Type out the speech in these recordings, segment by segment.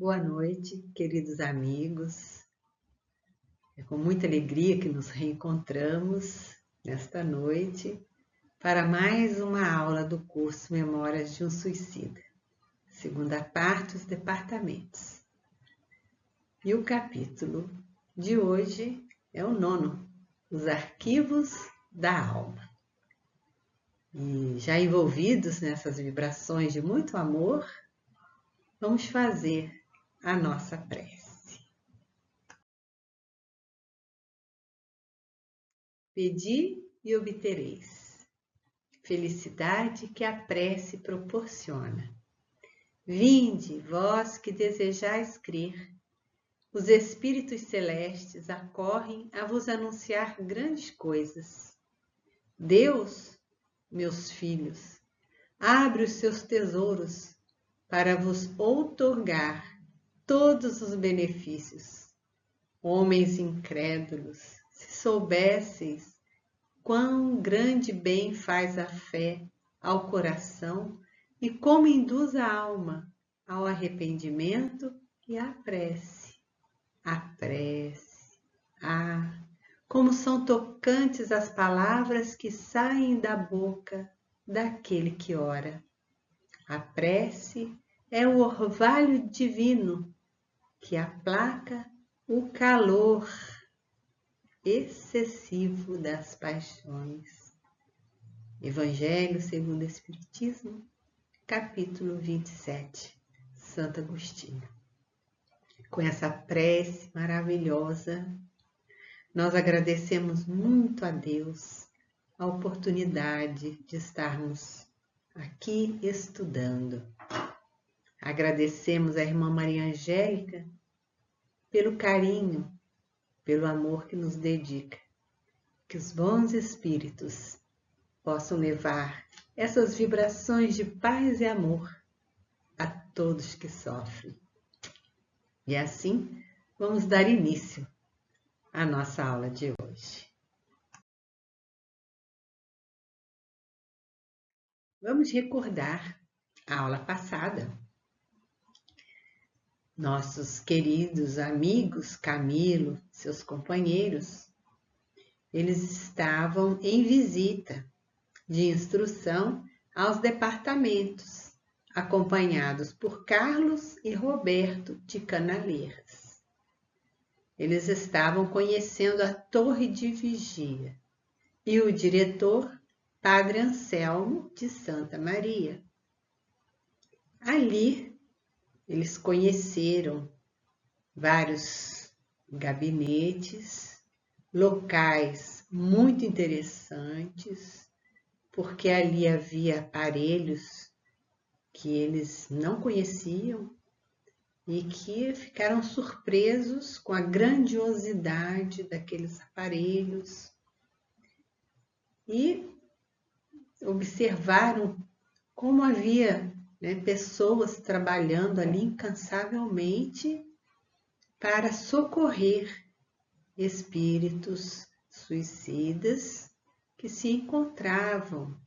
Boa noite, queridos amigos. É com muita alegria que nos reencontramos nesta noite para mais uma aula do curso Memórias de um Suicida, segunda parte, os departamentos. E o capítulo de hoje é o 9, os arquivos da alma. E já envolvidos nessas vibrações de muito amor, vamos fazer a nossa prece. Pedi e obtereis. Felicidade que a prece proporciona. Vinde, vós que desejais crer. Os espíritos celestes acorrem a vos anunciar grandes coisas. Deus, meus filhos, abre os seus tesouros para vos outorgar todos os benefícios. Homens incrédulos, se soubesseis quão grande bem faz a fé ao coração e como induz a alma ao arrependimento e à prece. A prece. Ah, como são tocantes as palavras que saem da boca daquele que ora. A prece é o orvalho divino que aplaca o calor excessivo das paixões. Evangelho segundo o Espiritismo, capítulo 27, Santo Agostinho. Com essa prece maravilhosa, nós agradecemos muito a Deus a oportunidade de estarmos aqui estudando. Agradecemos a irmã Maria Angélica pelo carinho, pelo amor que nos dedica. Que os bons espíritos possam levar essas vibrações de paz e amor a todos que sofrem. E assim, vamos dar início à nossa aula de hoje. Vamos recordar a aula passada. Nossos queridos amigos Camilo, seus companheiros, eles estavam em visita de instrução aos departamentos, acompanhados por Carlos e Roberto de Canaleiras. Eles estavam conhecendo a torre de vigia e o diretor, Padre Anselmo de Santa Maria. Ali, eles conheceram vários gabinetes, locais muito interessantes, porque ali havia aparelhos que eles não conheciam e que ficaram surpresos com a grandiosidade daqueles aparelhos e observaram como havia pessoas trabalhando ali incansavelmente para socorrer espíritos suicidas que se encontravam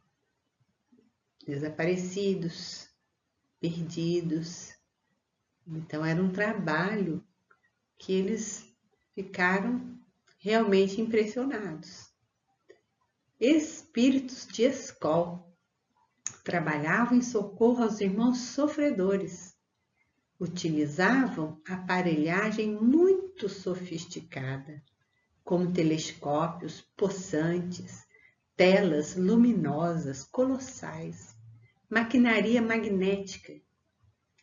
desaparecidos, perdidos. Então era um trabalho que eles ficaram realmente impressionados. Espíritos de escola trabalhavam em socorro aos irmãos sofredores. Utilizavam aparelhagem muito sofisticada, como telescópios possantes, telas luminosas colossais, maquinaria magnética,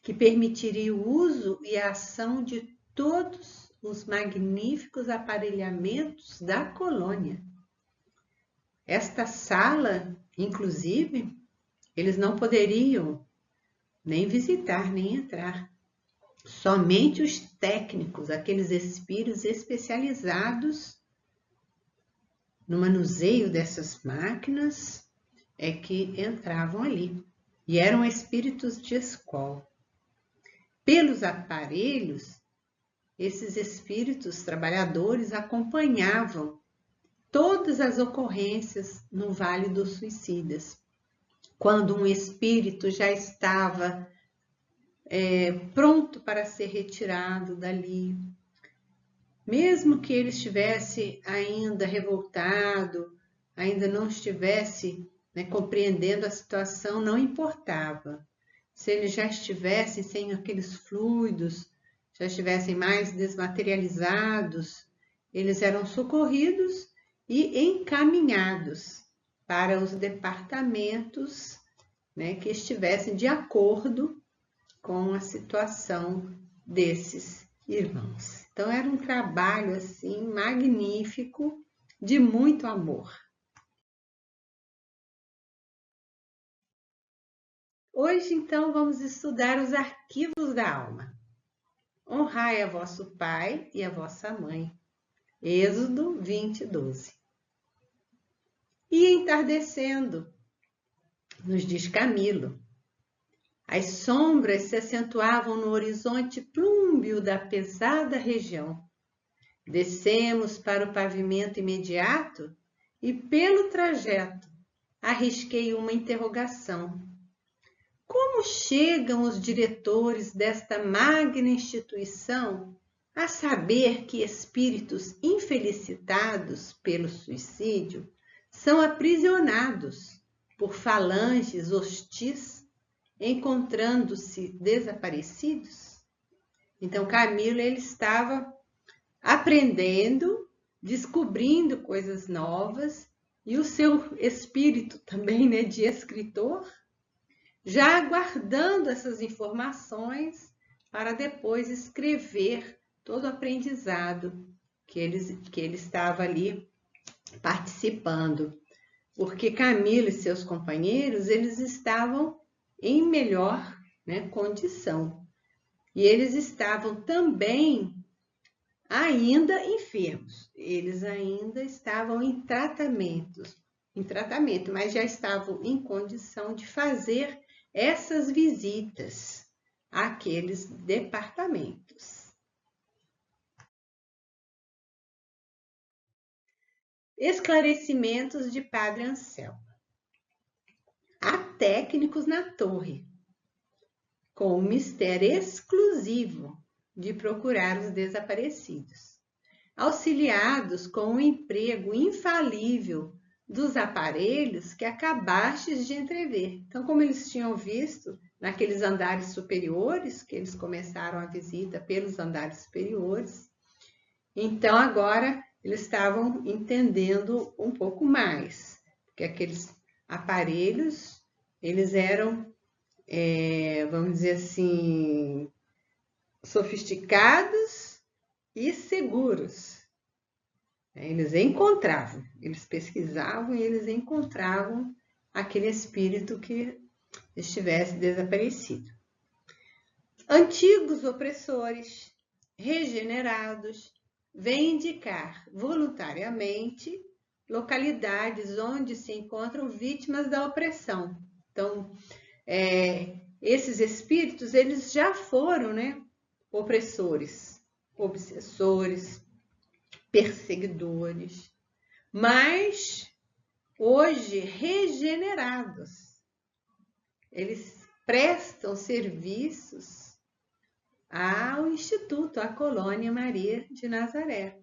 que permitiria o uso e a ação de todos os magníficos aparelhamentos da colônia. Esta sala, inclusive, eles não poderiam nem visitar, nem entrar. Somente os técnicos, aqueles espíritos especializados no manuseio dessas máquinas, é que entravam ali. E eram espíritos de escola. Pelos aparelhos, esses espíritos trabalhadores acompanhavam todas as ocorrências no Vale dos Suicidas. Quando um espírito já estava pronto para ser retirado dali. Mesmo que ele estivesse ainda revoltado, ainda não estivesse, né, compreendendo a situação, não importava. Se eles já estivessem sem aqueles fluidos, já estivessem mais desmaterializados, eles eram socorridos e encaminhados para os departamentos, né, que estivessem de acordo com a situação desses irmãos. Então era um trabalho assim magnífico, de muito amor. Hoje então vamos estudar os arquivos da alma. Honrai a vosso pai e a vossa mãe. Êxodo 20:12. E entardecendo, nos diz Camilo, as sombras se acentuavam no horizonte plúmbeo da pesada região. Descemos para o pavimento imediato e, pelo trajeto, arrisquei uma interrogação. Como chegam os diretores desta magna instituição a saber que espíritos infelicitados pelo suicídio são aprisionados por falanges hostis, encontrando-se desaparecidos? Então, Camilo ele estava aprendendo, descobrindo coisas novas, e o seu espírito também, né, de escritor, já aguardando essas informações para depois escrever todo o aprendizado que ele estava ali participando. Porque Camilo e seus companheiros, eles estavam em melhor, né, condição. E eles estavam também ainda enfermos. Eles ainda estavam em tratamento, mas já estavam em condição de fazer essas visitas àqueles departamentos. Esclarecimentos de Padre Anselmo. Há técnicos na torre, com o mistério exclusivo de procurar os desaparecidos, auxiliados com o emprego infalível dos aparelhos que acabastes de entrever. Então, como eles tinham visto naqueles andares superiores, que eles começaram a visita pelos andares superiores, então agora eles estavam entendendo um pouco mais, porque aqueles aparelhos, eles eram, vamos dizer assim, sofisticados e seguros. Eles encontravam, eles pesquisavam e eles encontravam aquele espírito que estivesse desaparecido. Antigos opressores, regenerados, vêm indicar voluntariamente localidades onde se encontram vítimas da opressão. Então, esses espíritos, eles já foram, né, opressores, obsessores, perseguidores, mas hoje regenerados. Eles prestam serviços ao Instituto, à Colônia Maria de Nazaré.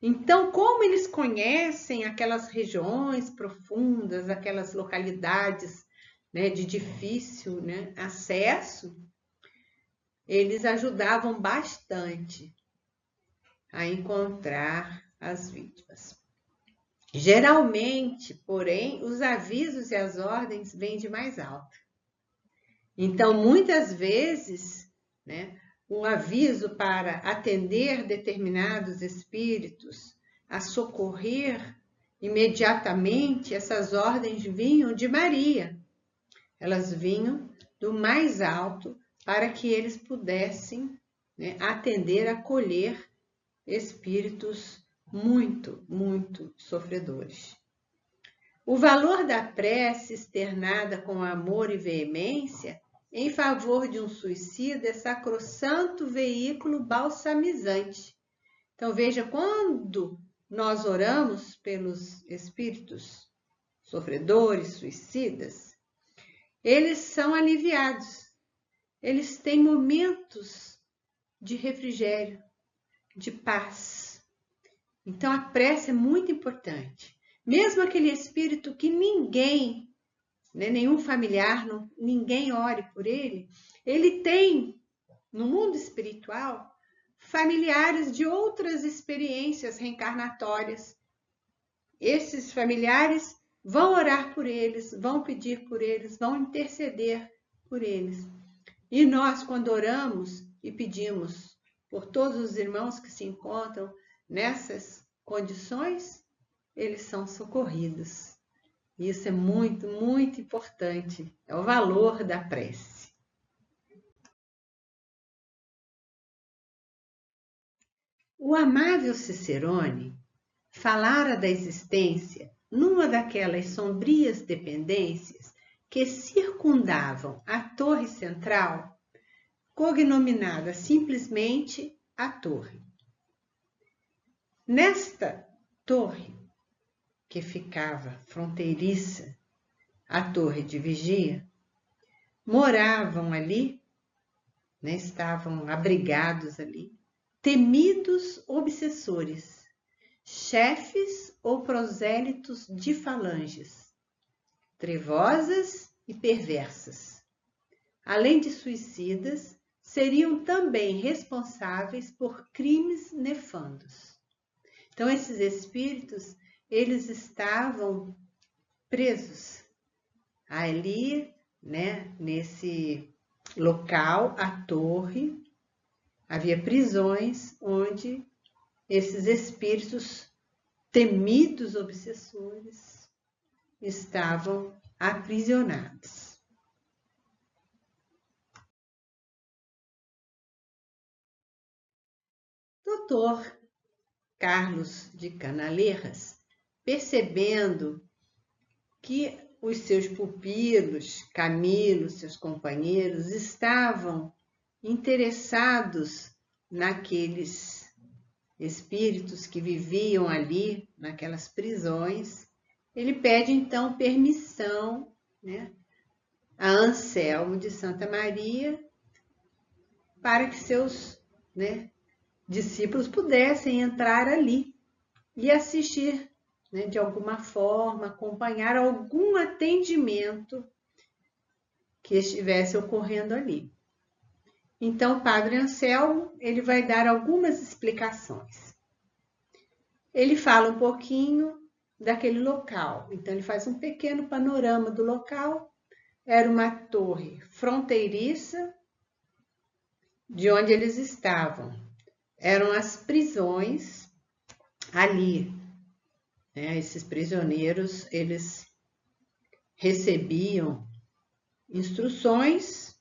Então, como eles conhecem aquelas regiões profundas, aquelas localidades, né, de difícil, né, acesso, eles ajudavam bastante a encontrar as vítimas. Geralmente, porém, os avisos e as ordens vêm de mais alto. Então, muitas vezes, né, o aviso para atender determinados espíritos, a socorrer imediatamente, essas ordens vinham de Maria. Elas vinham do mais alto para que eles pudessem, né, atender, acolher espíritos muito, muito sofredores. O valor da prece externada com amor e veemência em favor de um suicida é sacrossanto veículo balsamizante. Então veja, quando nós oramos pelos espíritos sofredores, suicidas, eles são aliviados. eles têm momentos de refrigério, de paz. Então a prece é muito importante. Mesmo aquele espírito que ninguém, né, nenhum familiar, ninguém ore por ele, ele tem, no mundo espiritual, familiares de outras experiências reencarnatórias. Esses familiares vão orar por eles, vão pedir por eles, vão interceder por eles. E nós, quando oramos e pedimos por todos os irmãos que se encontram nessas condições, eles são socorridos. Isso é muito, muito importante. É o valor da prece. O amável Cicerone falara da existência numa daquelas sombrias dependências que circundavam a torre central, cognominada simplesmente a torre. Nesta torre, que ficava fronteiriça à torre de vigia, moravam ali, né, estavam abrigados ali, temidos obsessores, chefes ou prosélitos de falanges, trevosas e perversas. Além de suicidas, seriam também responsáveis por crimes nefandos. Então, esses espíritos, eles estavam presos ali, né, nesse local, a torre, havia prisões onde esses espíritos temidos obsessores estavam aprisionados. Doutor Carlos de Canalejas, percebendo que os seus pupilos, Camilo, seus companheiros, estavam interessados naqueles espíritos que viviam ali, naquelas prisões, ele pede então permissão, né, a Anselmo de Santa Maria para que seus, né, discípulos pudessem entrar ali e assistir, né, de alguma forma, acompanhar algum atendimento que estivesse ocorrendo ali. Então, o Padre Anselmo, ele vai dar algumas explicações. Ele fala um pouquinho daquele local. Então, ele faz um pequeno panorama do local. Era uma torre fronteiriça de onde eles estavam. Eram as prisões ali, né? Esses prisioneiros, eles recebiam instruções,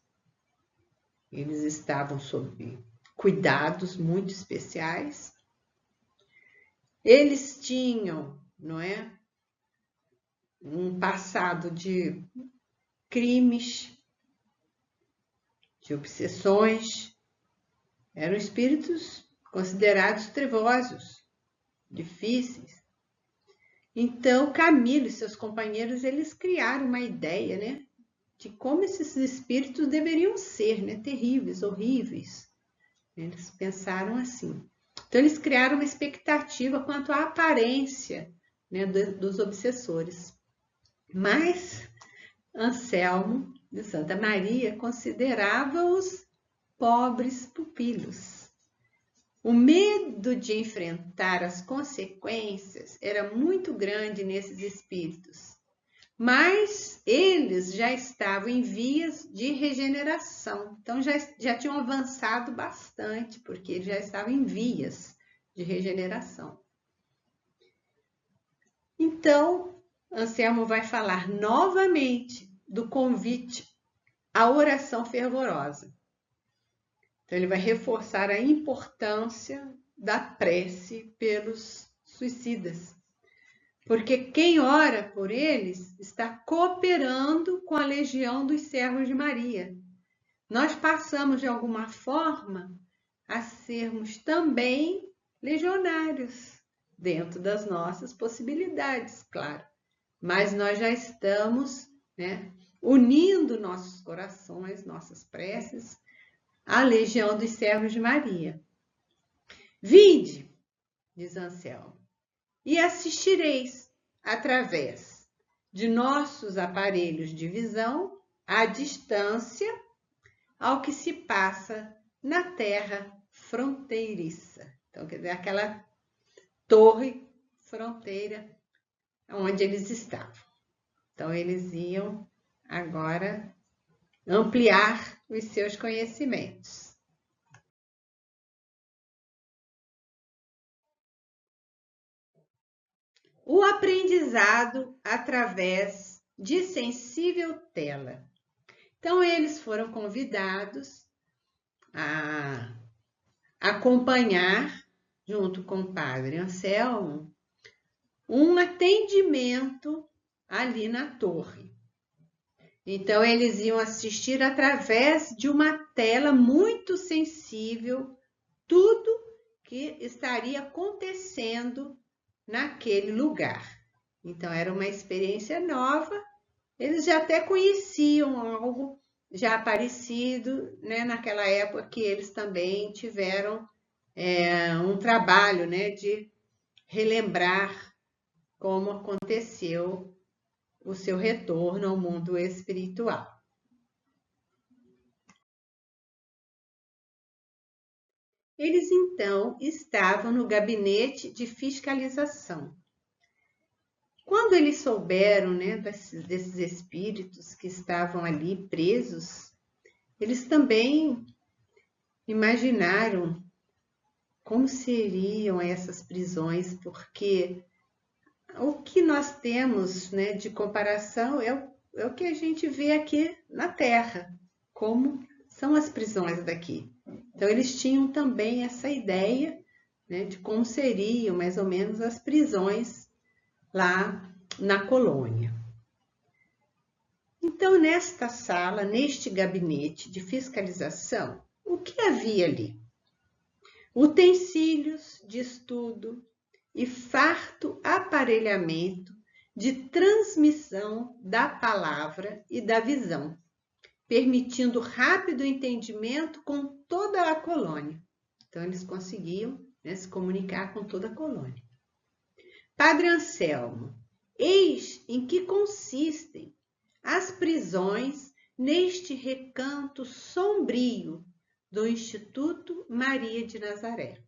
eles estavam sob cuidados muito especiais. Eles tinham, não é, um passado de crimes, de obsessões. Eram espíritos considerados trevosos, difíceis. Então, Camilo e seus companheiros, eles criaram uma ideia, né, de como esses espíritos deveriam ser, né, terríveis, horríveis. Eles pensaram assim. Então, eles criaram uma expectativa quanto à aparência, né, dos obsessores. Mas Anselmo de Santa Maria considerava-os pobres pupilos. O medo de enfrentar as consequências era muito grande nesses espíritos, mas eles já estavam em vias de regeneração, então já tinham avançado bastante, porque eles já estavam em vias de regeneração. Então, Anselmo vai falar novamente do convite à oração fervorosa. Então, ele vai reforçar a importância da prece pelos suicidas. Porque quem ora por eles está cooperando com a legião dos servos de Maria. Nós passamos, de alguma forma, a sermos também legionários, dentro das nossas possibilidades, claro. Mas nós já estamos, né, unindo nossos corações, nossas preces, à legião dos servos de Maria. Vinde, diz Anselmo, e assistireis através de nossos aparelhos de visão à distância ao que se passa na terra fronteiriça. Então, quer dizer, aquela torre fronteira onde eles estavam. Então, eles iam agora ampliar os seus conhecimentos. O aprendizado através de sensível tela. Então, eles foram convidados a acompanhar, junto com o padre Anselmo, um atendimento ali na torre. Então, eles iam assistir através de uma tela muito sensível tudo que estaria acontecendo naquele lugar. Então, era uma experiência nova. Eles já até conheciam algo já parecido, né, naquela época que eles também tiveram um trabalho, né, de relembrar como aconteceu o seu retorno ao mundo espiritual. Eles então estavam no gabinete de fiscalização. Quando eles souberam, né, desses espíritos que estavam ali presos, eles também imaginaram como seriam essas prisões, porque o que nós temos, né, de comparação é o que a gente vê aqui na Terra, como são as prisões daqui. Então, eles tinham também essa ideia, né, de como seriam mais ou menos as prisões lá na colônia. Então, nesta sala, neste gabinete de fiscalização, o que havia ali? Utensílios de estudo e farto aparelhamento de transmissão da palavra e da visão, permitindo rápido entendimento com toda a colônia. Então, eles conseguiam, né, se comunicar com toda a colônia. Padre Anselmo, eis em que consistem as prisões neste recanto sombrio do Instituto Maria de Nazaré.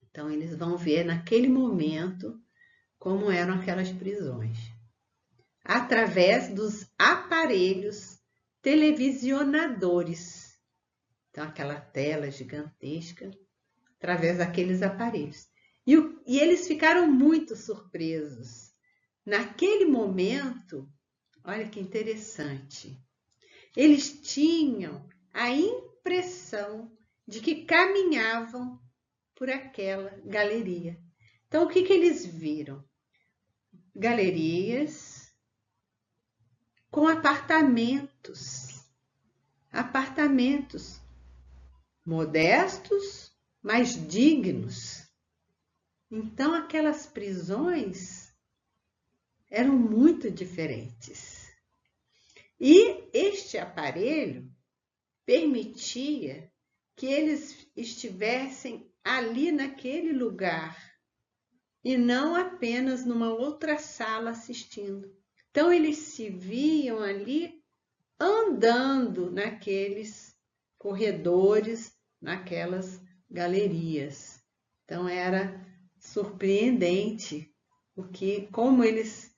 Então, eles vão ver naquele momento como eram aquelas prisões. Através dos aparelhos televisionadores. Então, aquela tela gigantesca, através daqueles aparelhos. E eles ficaram muito surpresos. Naquele momento, olha que interessante, eles tinham a impressão de que caminhavam por aquela galeria. Então, o que eles viram? Galerias com apartamentos modestos, mas dignos. Então, aquelas prisões eram muito diferentes. E este aparelho permitia que eles estivessem ali naquele lugar e não apenas numa outra sala assistindo. Então, eles se viam ali andando naqueles corredores, naquelas galerias. Então, era surpreendente como eles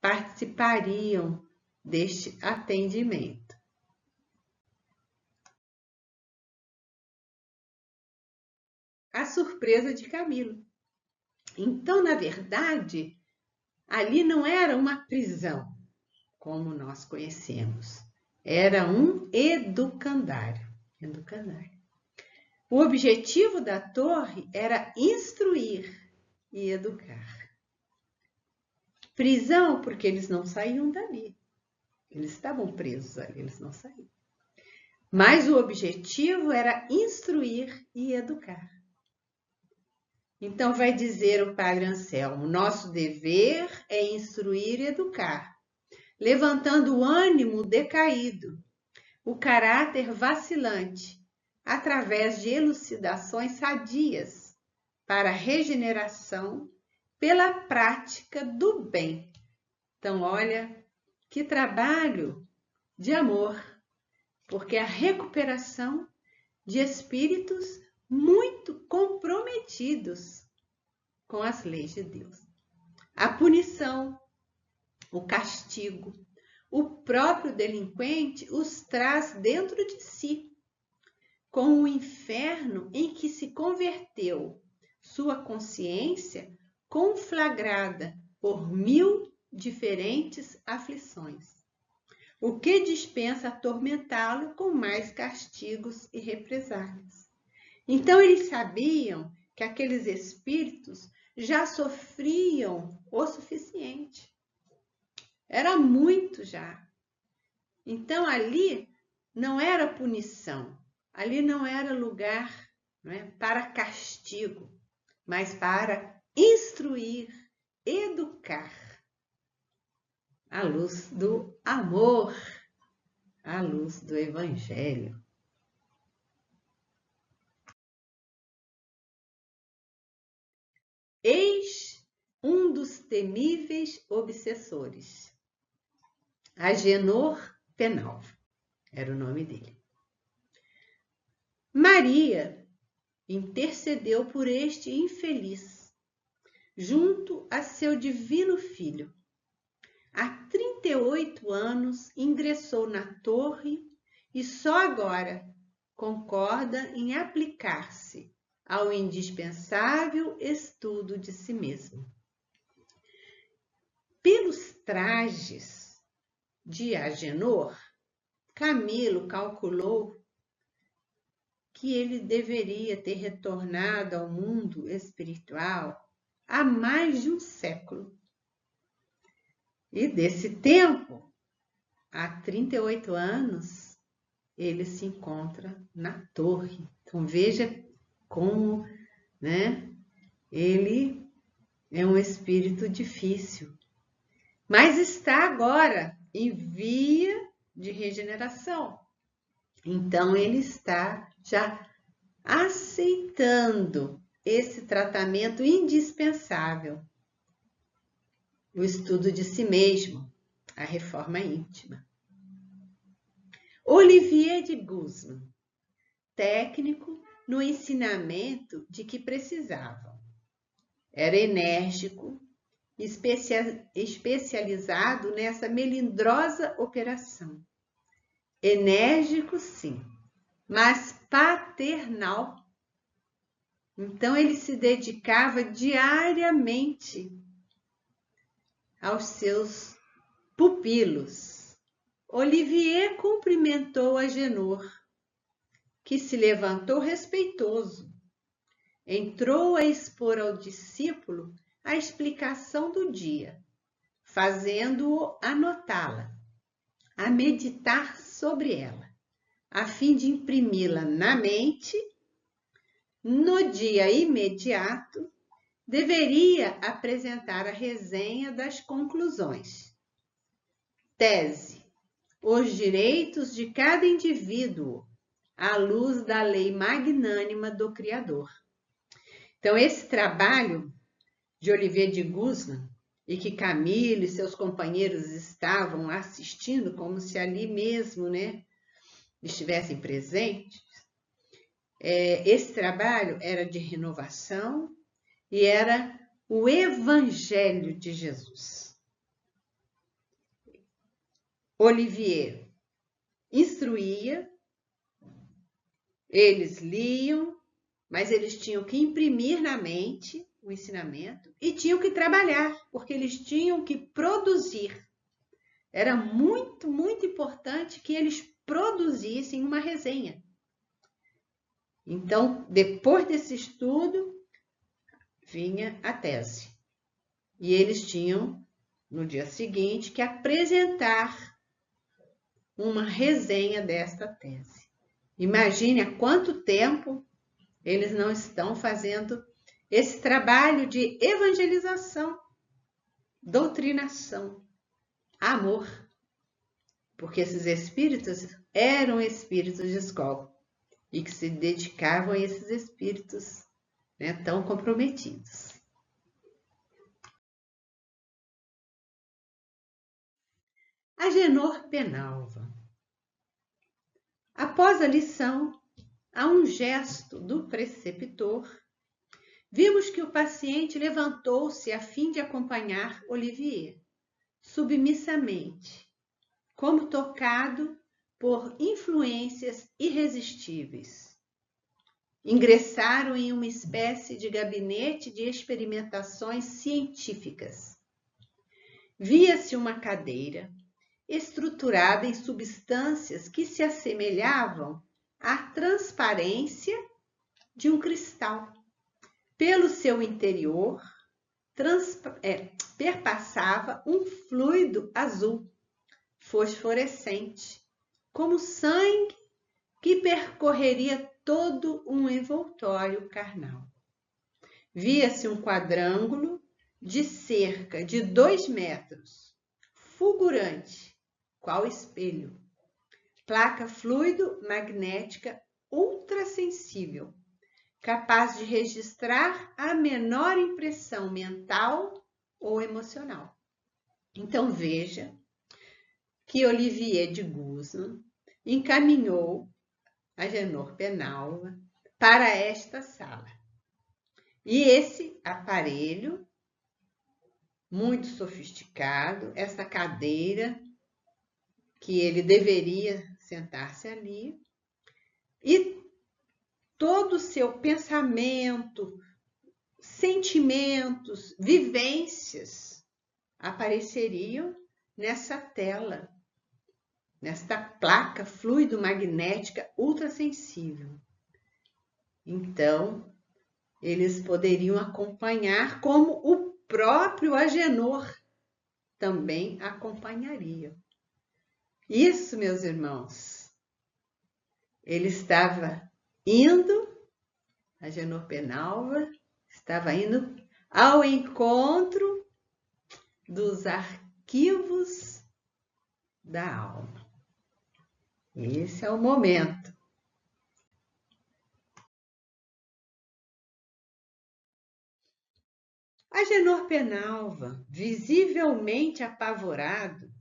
participariam deste atendimento. A surpresa de Camilo. Então, na verdade, ali não era uma prisão, como nós conhecemos. Era um educandário. O objetivo da torre era instruir e educar. Prisão, porque eles não saíam dali. Eles estavam presos ali, eles não saíam. Mas o objetivo era instruir e educar. Então, vai dizer o padre Anselmo, nosso dever é instruir e educar. levantando o ânimo decaído, o caráter vacilante, através de elucidações sadias para a regeneração pela prática do bem. Então, olha que trabalho de amor, porque a recuperação de espíritos muito comprometidos com as leis de Deus. A punição, o castigo, o próprio delinquente os traz dentro de si, com o inferno em que se converteu sua consciência conflagrada por 1000 diferentes aflições, o que dispensa atormentá-lo com mais castigos e represálias. Então eles sabiam que aqueles espíritos já sofriam o suficiente. Era muito já. Então ali não era punição, ali não era lugar, não é, para castigo, mas para instruir, educar, à luz do amor, à luz do Evangelho. Eis um dos temíveis obsessores, Agenor Penalva, era o nome dele. Maria intercedeu por este infeliz, junto a seu divino filho. Há 38 anos ingressou na torre e só agora concorda em aplicar-se ao indispensável estudo de si mesmo. Pelos trajes de Agenor, Camilo calculou que ele deveria ter retornado ao mundo espiritual há mais de um século. E desse tempo, há 38 anos, ele se encontra na torre. Então veja como, né, ele é um espírito difícil, mas está agora em via de regeneração. Então ele está já aceitando esse tratamento indispensável, o estudo de si mesmo, a reforma íntima. Olivier de Guzman, técnico no ensinamento de que precisavam. Era enérgico, especializado nessa melindrosa operação. Enérgico, sim, mas paternal. Então, ele se dedicava diariamente aos seus pupilos. Olivier cumprimentou Agenor, que se levantou respeitoso. Entrou a expor ao discípulo a explicação do dia, fazendo-o anotá-la, a meditar sobre ela, a fim de imprimi-la na mente. No dia imediato, deveria apresentar a resenha das conclusões. Tese: os direitos de cada indivíduo à luz da lei magnânima do Criador. Então, esse trabalho de Olivier de Guzman, e que Camilo e seus companheiros estavam assistindo, como se ali mesmo, né, estivessem presentes, esse trabalho era de renovação e era o Evangelho de Jesus. Olivier instruía, eles liam, mas eles tinham que imprimir na mente o ensinamento e tinham que trabalhar, porque eles tinham que produzir. Era muito, muito importante que eles produzissem uma resenha. Então, depois desse estudo, vinha a tese. E eles tinham, no dia seguinte, que apresentar uma resenha desta tese. Imagine há quanto tempo eles não estão fazendo esse trabalho de evangelização, doutrinação, amor. porque esses espíritos eram espíritos de escola e que se dedicavam a esses espíritos, né, tão comprometidos. Agenor Penalva. Após a lição, a um gesto do preceptor, vimos que o paciente levantou-se a fim de acompanhar Olivier, submissamente, como tocado por influências irresistíveis. Ingressaram em uma espécie de gabinete de experimentações científicas. Via-se uma cadeira estruturada em substâncias que se assemelhavam à transparência de um cristal. Pelo seu interior, perpassava um fluido azul, fosforescente, como sangue que percorreria todo um envoltório carnal. Via-se um quadrângulo de cerca de 2 metros, fulgurante, qual espelho, placa fluido magnética ultrassensível, capaz de registrar a menor impressão mental ou emocional. Então veja que Olivier de Guzman encaminhou Agenor Penalva para esta sala. E esse aparelho, muito sofisticado, essa cadeira que ele deveria sentar-se ali, e todo o seu pensamento, sentimentos, vivências apareceriam nessa tela, nesta placa fluido-magnética ultrassensível. Então, eles poderiam acompanhar como o próprio Agenor também acompanharia. Isso, meus irmãos, ele estava indo, Agenor Penalva estava indo ao encontro dos arquivos da alma. Esse é o momento. Agenor Penalva, visivelmente apavorado,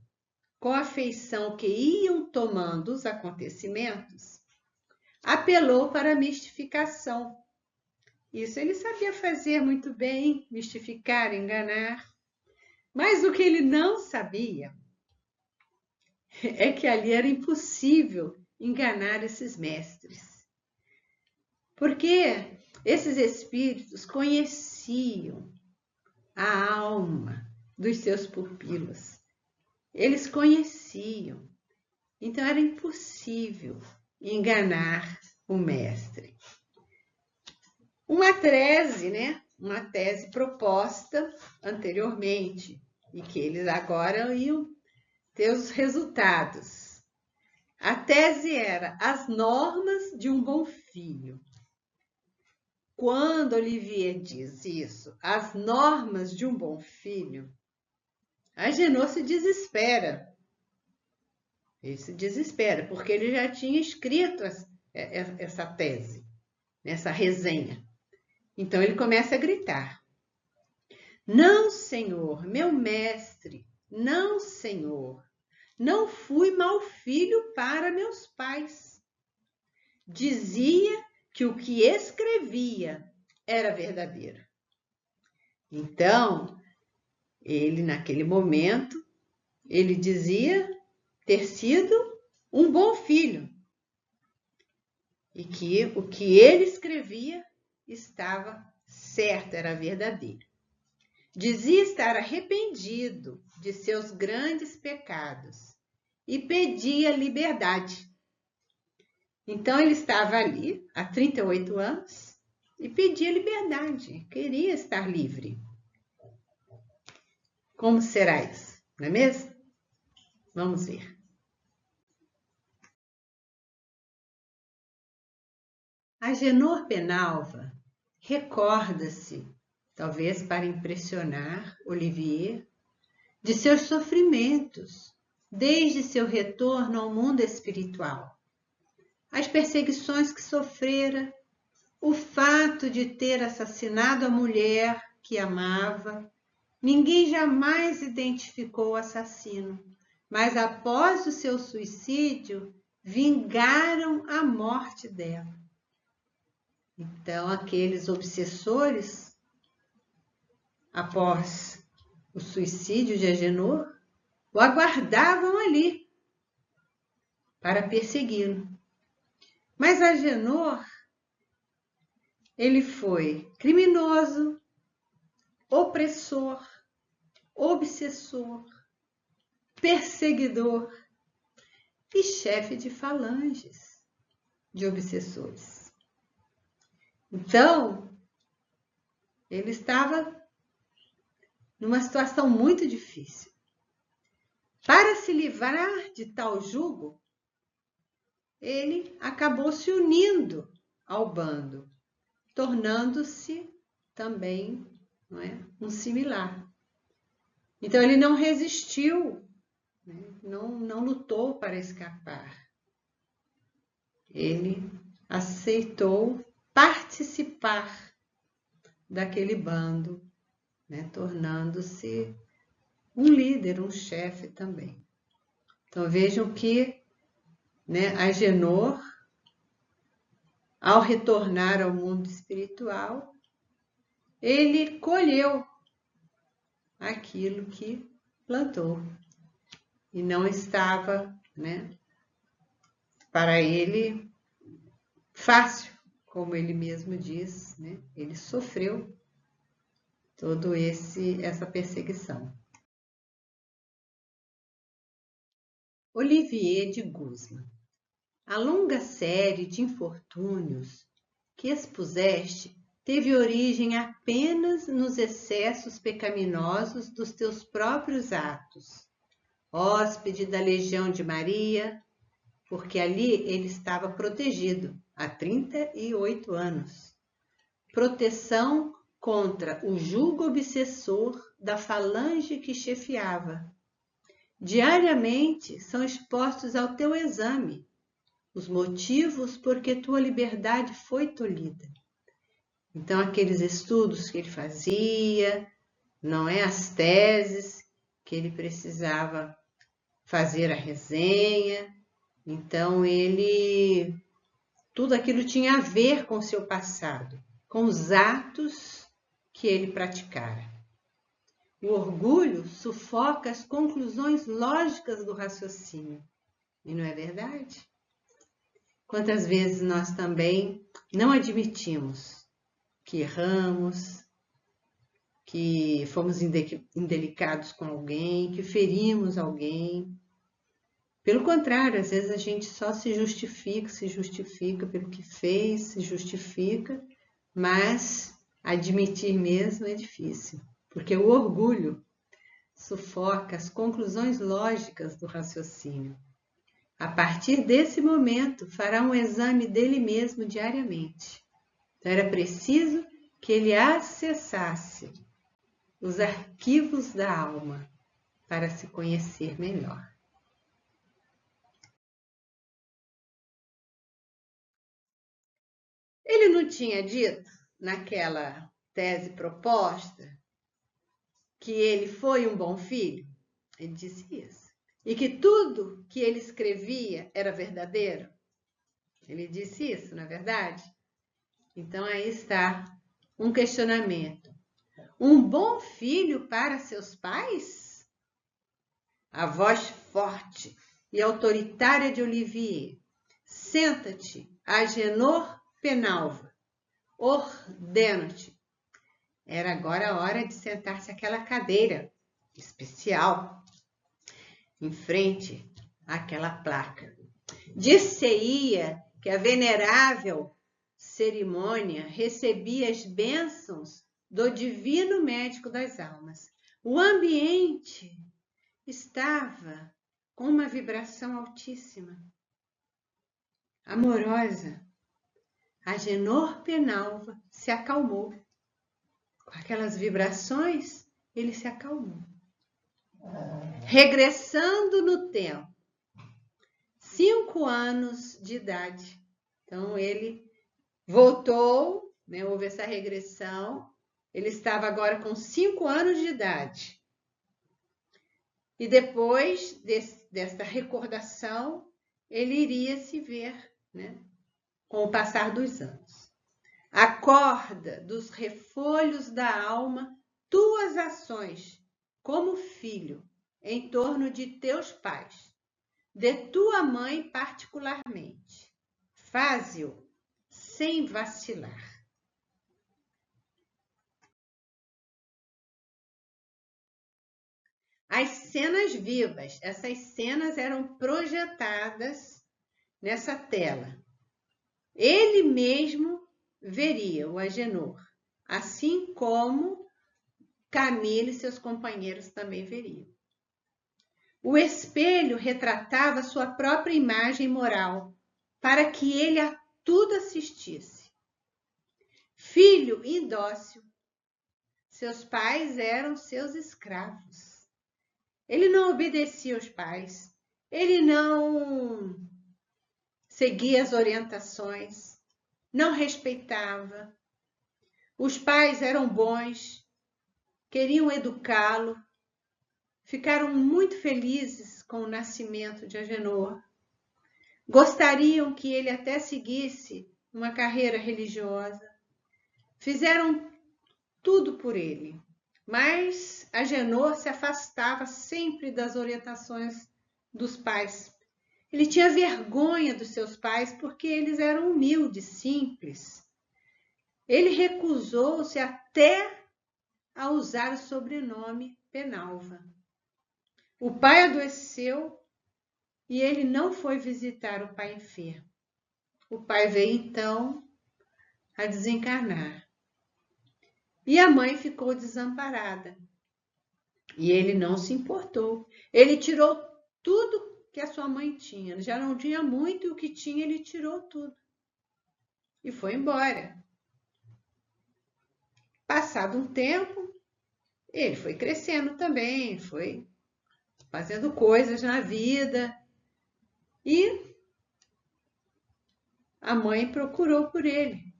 com a feição que iam tomando os acontecimentos, apelou para a mistificação. Isso ele sabia fazer muito bem, mistificar, enganar. Mas o que ele não sabia é que ali era impossível enganar esses mestres. Porque esses espíritos conheciam a alma dos seus pupilos. Eles conheciam. Então era impossível enganar o mestre. Uma tese, né? Uma tese proposta anteriormente e que eles agora iam ter os resultados. A tese era as normas de um bom filho. Quando Olivier diz isso, as normas de um bom filho, Agenor se desespera. Ele se desespera, porque ele já tinha escrito essa tese, essa resenha. Então ele começa a gritar: não, senhor, meu mestre, não, senhor, não fui mau filho para meus pais. Dizia que o que escrevia era verdadeiro. Então, ele naquele momento, ele dizia ter sido um bom filho e que o que ele escrevia estava certo, era verdadeiro. Dizia estar arrependido de seus grandes pecados e pedia liberdade. Então ele estava ali há 38 anos e pedia liberdade, queria estar livre. Como será isso? Não é mesmo? Vamos ver. Agenor Penalva recorda-se, talvez para impressionar Olivier, de seus sofrimentos, desde seu retorno ao mundo espiritual. As perseguições que sofrera, o fato de ter assassinado a mulher que amava. Ninguém jamais identificou o assassino, mas após o seu suicídio, vingaram a morte dela. Então, aqueles obsessores, após o suicídio de Agenor, o aguardavam ali para persegui-lo. Mas Agenor, ele foi criminoso, opressor, obsessor, perseguidor e chefe de falanges de obsessores. Então, ele estava numa situação muito difícil. Para se livrar de tal jugo, ele acabou se unindo ao bando, tornando-se também, não é, um similar. Então ele não resistiu, né, não lutou para escapar. Ele aceitou participar daquele bando, né, tornando-se um líder, um chefe também. Então vejam que, né, Agenor, ao retornar ao mundo espiritual, ele colheu aquilo que plantou. E não estava, né, para ele fácil, como ele mesmo diz, né? Ele sofreu toda essa perseguição. Olivier de Guzman. A longa série de infortúnios que expuseste teve origem apenas nos excessos pecaminosos dos teus próprios atos. Hóspede da Legião de Maria, porque ali ele estava protegido há 38 anos. Proteção contra o jugo obsessor da falange que chefiava. Diariamente são expostos ao teu exame os motivos por que tua liberdade foi tolhida. Então, aqueles estudos que ele fazia, não é, as teses que ele precisava fazer a resenha. Então, tudo aquilo tinha a ver com o seu passado, com os atos que ele praticara. O orgulho sufoca as conclusões lógicas do raciocínio. E não é verdade? Quantas vezes nós também não admitimos que erramos, que fomos indelicados com alguém, que ferimos alguém. Pelo contrário, às vezes a gente só se justifica pelo que fez, se justifica, mas admitir mesmo é difícil, porque o orgulho sufoca as conclusões lógicas do raciocínio. A partir desse momento, fará um exame dele mesmo diariamente. Então, era preciso que ele acessasse os arquivos da alma para se conhecer melhor. Ele não tinha dito, naquela tese proposta, que ele foi um bom filho? Ele disse isso. E que tudo que ele escrevia era verdadeiro? Ele disse isso, não é verdade? Então, aí está um questionamento. Um bom filho para seus pais? A voz forte e autoritária de Olivier. Senta-te, Agenor Penalva. Ordeno-te. Era agora a hora de sentar-se àquela cadeira especial, em frente àquela placa. Dir-se-ia que a venerável cerimônia recebia as bênçãos do divino médico das almas. O ambiente estava com uma vibração altíssima, amorosa. Agenor Penalva se acalmou. Com aquelas vibrações, ele se acalmou. regressando no tempo, 5 anos de idade. Então, ele voltou, né, houve essa regressão, ele estava agora com 5 anos de idade. E depois desta recordação, ele iria se ver, né, com o passar dos anos. Acorda dos refolhos da alma tuas ações, como filho, em torno de teus pais, de tua mãe particularmente. Faze-o sem vacilar. As cenas vivas, essas cenas eram projetadas nessa tela. Ele mesmo veria o Agenor, assim como Camila e seus companheiros também veriam. O espelho retratava sua própria imagem moral, para que ele a tudo assistisse. Filho indócil, seus pais eram seus escravos. Ele não obedecia aos pais, ele não seguia as orientações, não respeitava. Os pais eram bons, queriam educá-lo, ficaram muito felizes com o nascimento de Agenor. Gostariam que ele até seguisse uma carreira religiosa. Fizeram tudo por ele, mas Agenor se afastava sempre das orientações dos pais. Ele tinha vergonha dos seus pais porque eles eram humildes, simples. Ele recusou-se até a usar o sobrenome Penalva. O pai adoeceu e ele não foi visitar o pai enfermo. O pai veio então a desencarnar. E a mãe ficou desamparada. E ele não se importou. Ele tirou tudo que a sua mãe tinha. Ele já não tinha muito e o que tinha ele tirou tudo. E foi embora. Passado um tempo, ele foi crescendo também, foi fazendo coisas na vida. E a mãe procurou por ele.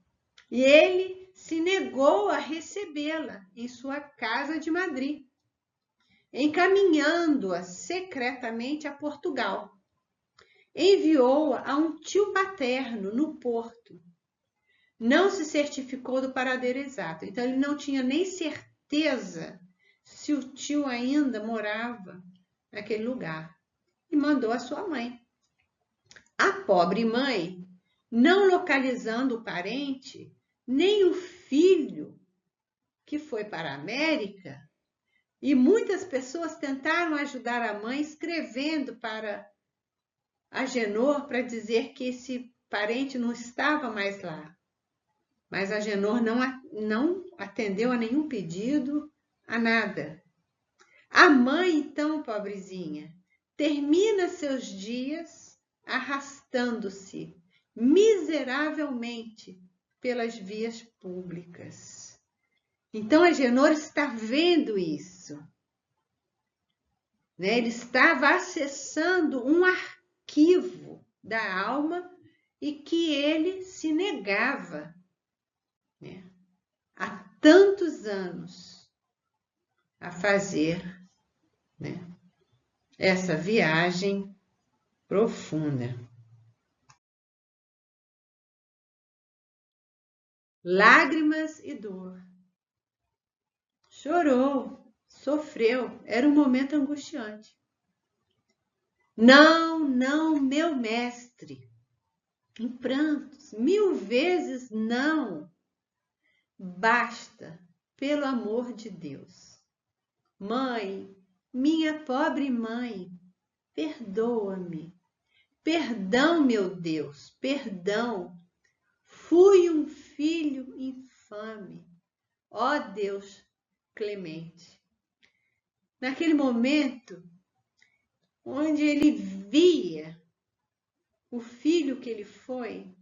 E ele se negou a recebê-la em sua casa de Madrid, encaminhando-a secretamente a Portugal. Enviou-a a um tio paterno no Porto. Não se certificou do paradeiro exato, então ele não tinha nem certeza se o tio ainda morava naquele lugar. E mandou a sua mãe. A pobre mãe, não localizando o parente, nem o filho que foi para a América, e muitas pessoas tentaram ajudar a mãe escrevendo para Agenor para dizer que esse parente não estava mais lá. Mas Agenor não atendeu a nenhum pedido, a nada. A mãe, então, pobrezinha, termina seus dias arrastando-se miseravelmente pelas vias públicas. Então, Agenor está vendo isso. Né? Ele estava acessando um arquivo da alma e que ele se negava, né, há tantos anos a fazer, né, essa viagem profunda. Lágrimas e dor. Chorou, sofreu, era um momento angustiante. Não, não, meu mestre, em prantos, 1000 vezes não. Basta, pelo amor de Deus. Mãe, minha pobre mãe, perdoa-me. Perdão, meu Deus, perdão. Fui um filho infame. Ó Deus clemente. Naquele momento, onde ele via o filho que ele foi,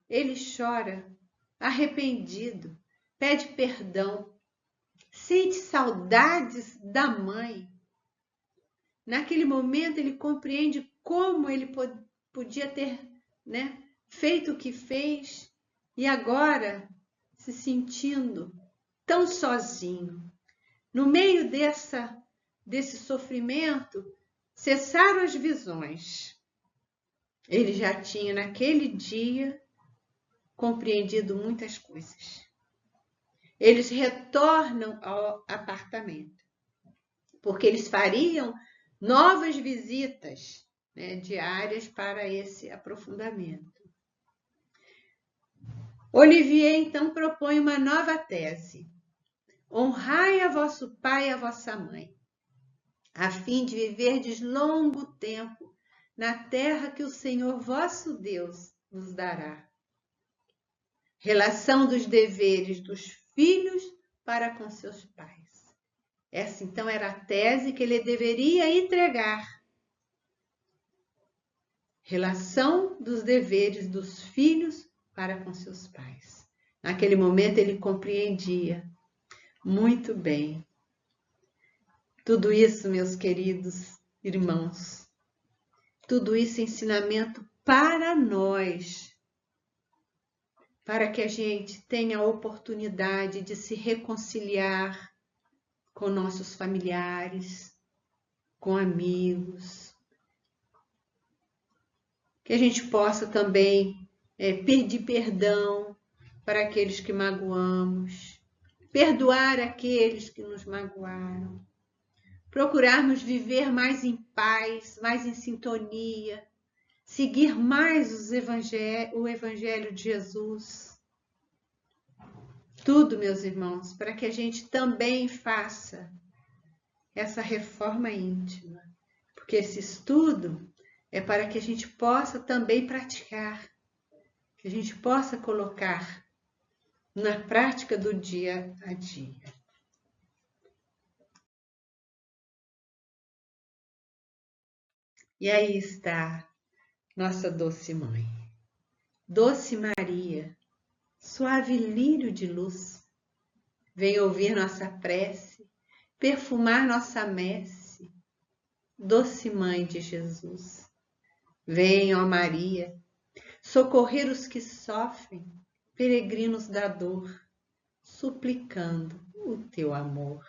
ele chora, arrependido, pede perdão, sente saudades da mãe, naquele momento ele compreende como ele podia ter, né, feito o que fez e agora se sentindo tão sozinho. No meio desse sofrimento, cessaram as visões. Ele já tinha naquele dia compreendido muitas coisas. Eles retornam ao apartamento, porque eles fariam novas visitas, né, diárias para esse aprofundamento. Olivier, então, propõe uma nova tese. Honrai a vosso pai e a vossa mãe, a fim de viverdes longo tempo na terra que o Senhor vosso Deus vos dará. Relação dos deveres dos filhos para com seus pais. Essa, então, era a tese que ele deveria entregar. Relação dos deveres dos filhos para com seus pais. Naquele momento, ele compreendia muito bem. Tudo isso, meus queridos irmãos, tudo isso é ensinamento para nós, para que a gente tenha a oportunidade de se reconciliar com nossos familiares, com amigos, que a gente possa também pedir perdão para aqueles que magoamos, perdoar aqueles que nos magoaram, procurarmos viver mais em paz, mais em sintonia, seguir mais o Evangelho de Jesus. Tudo, meus irmãos, para que a gente também faça essa reforma íntima, porque esse estudo é para que a gente possa também praticar, que a gente possa colocar na prática do dia a dia. E aí está nossa doce mãe, doce Maria, suave lírio de luz, vem ouvir nossa prece, perfumar nossa messe, doce mãe de Jesus. Vem, ó Maria, socorrer os que sofrem, peregrinos da dor, suplicando o teu amor.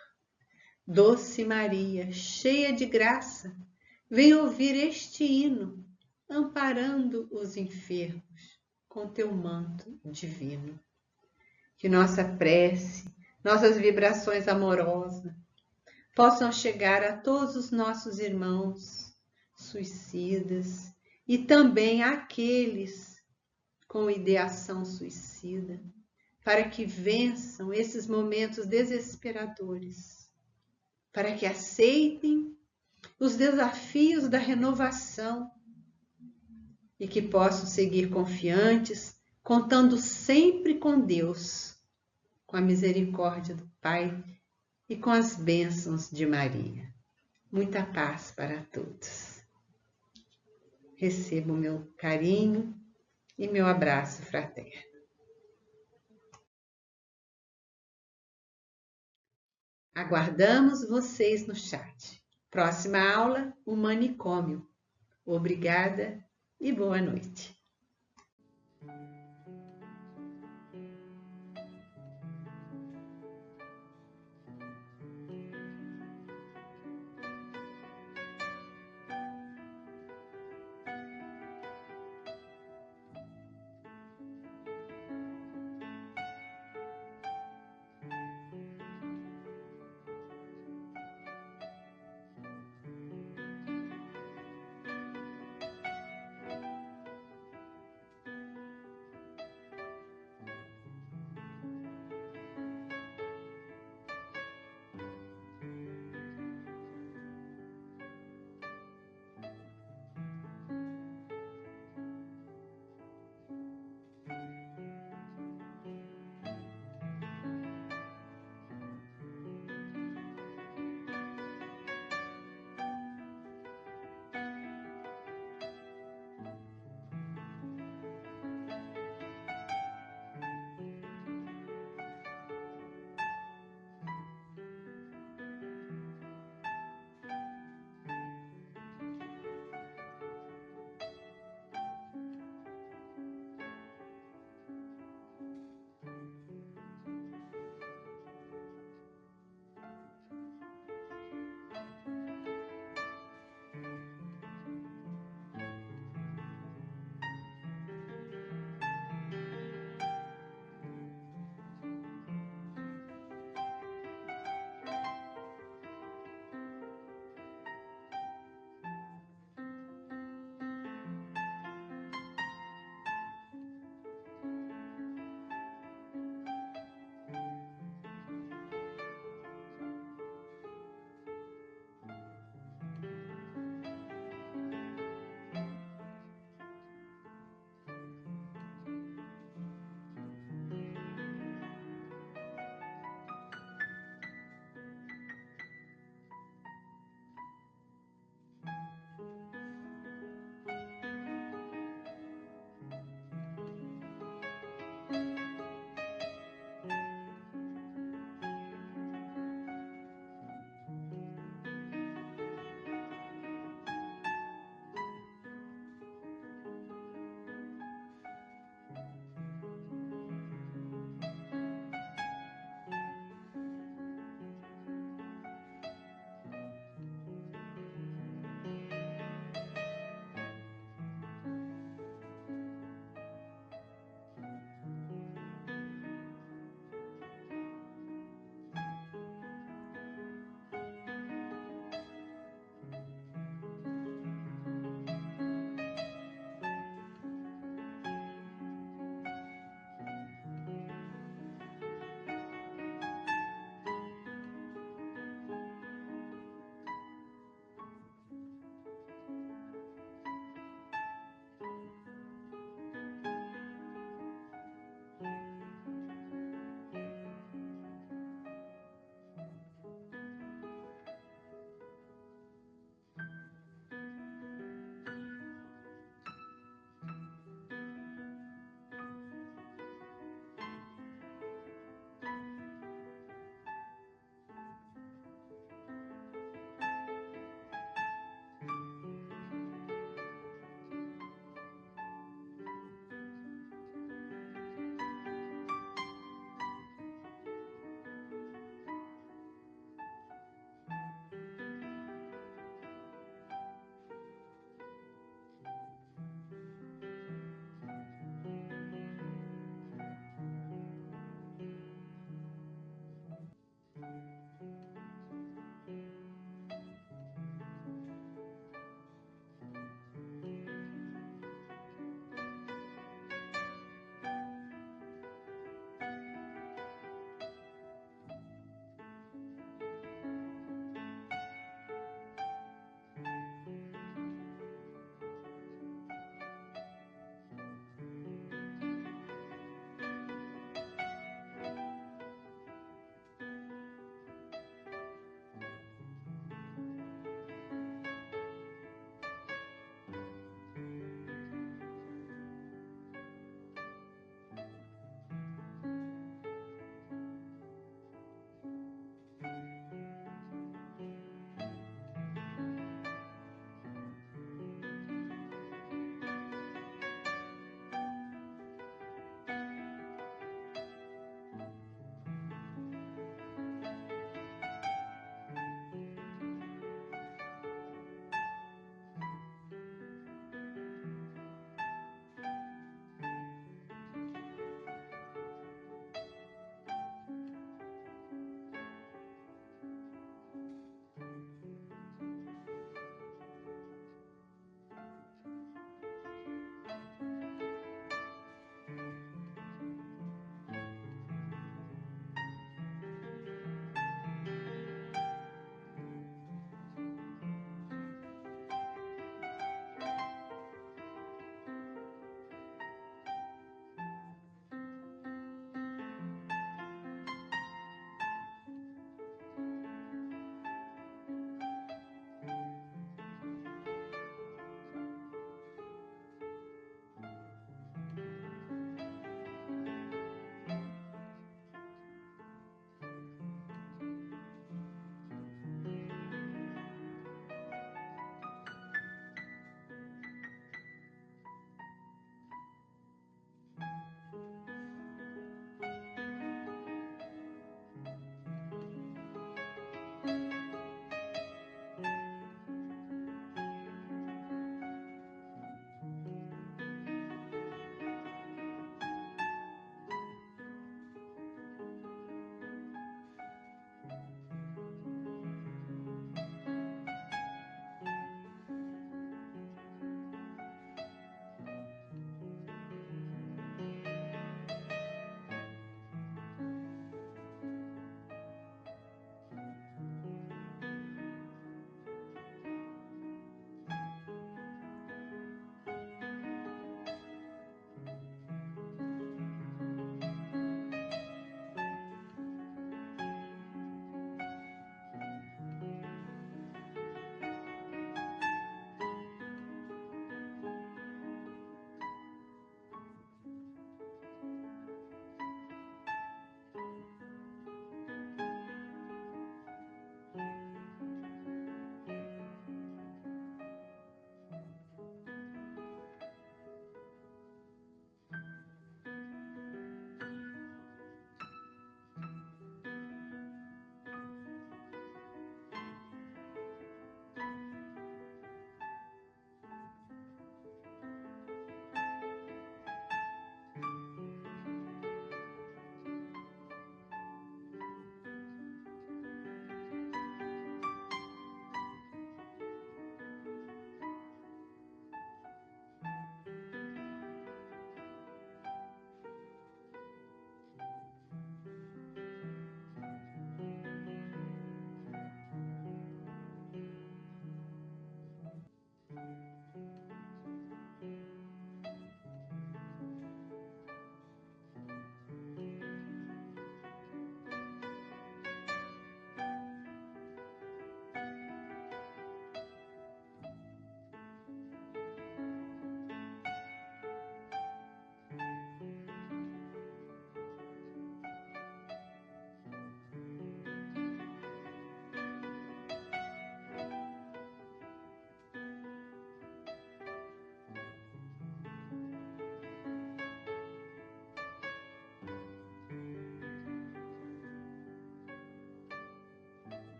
Doce Maria, cheia de graça, vem ouvir este hino, amparando os enfermos com teu manto divino. Que nossa prece, nossas vibrações amorosas possam chegar a todos os nossos irmãos suicidas e também àqueles com ideação suicida, para que vençam esses momentos desesperadores, para que aceitem os desafios da renovação e que possam seguir confiantes, contando sempre com Deus, com a misericórdia do Pai e com as bênçãos de Maria. Muita paz para todos. Recebo meu carinho e meu abraço fraterno. Aguardamos vocês no chat. Próxima aula, o manicômio. Obrigada e boa noite.